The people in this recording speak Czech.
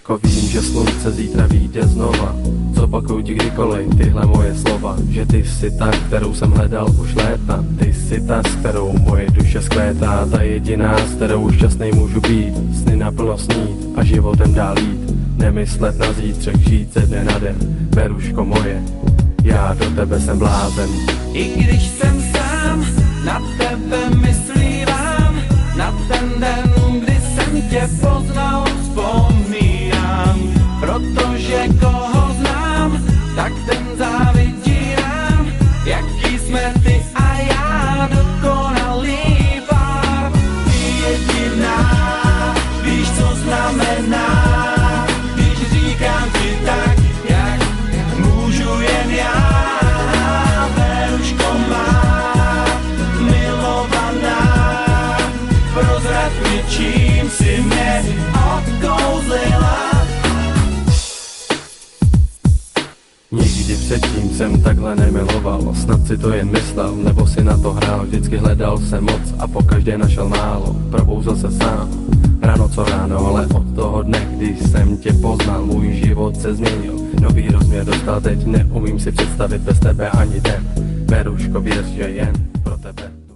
Beruško, vím, že slunce zítra vyjde znova. Zopakuju ti kdykoliv tyhle moje slova, že ty jsi ta, kterou jsem hledal už léta. Ty jsi ta, s kterou moje duše skvétá, ta jediná, s kterou šťastnej můžu být, sny naplno snít a životem dál jít. Nemyslet na zítřek, žít ze dne na den. Beruško moje, já do tebe jsem blázen. I když jsem sám, na tebe myslívám, na ten den, kdy jsem tě poznal, vzpomínám. Protože koho znám, tak ten závidí nám, jaký jsme ty a já, dokonalý pár. Ty jediná, víš, co znamená, když říkám ti tak, jak můžu jen já. Beruško má, milovaná, prozrať mi, čím si mě odkouzlila. Nikdy předtím jsem takhle nemiloval, snad si to jen myslel, nebo si na to hrál. Vždycky hledal jsem moc a pokaždé našel málo, probouzl se sám, ráno co ráno, ale od toho dne, kdy jsem tě poznal, můj život se změnil. Nový rozměr dostal teď, neumím si představit bez tebe ani den. Beruško, věř, že jen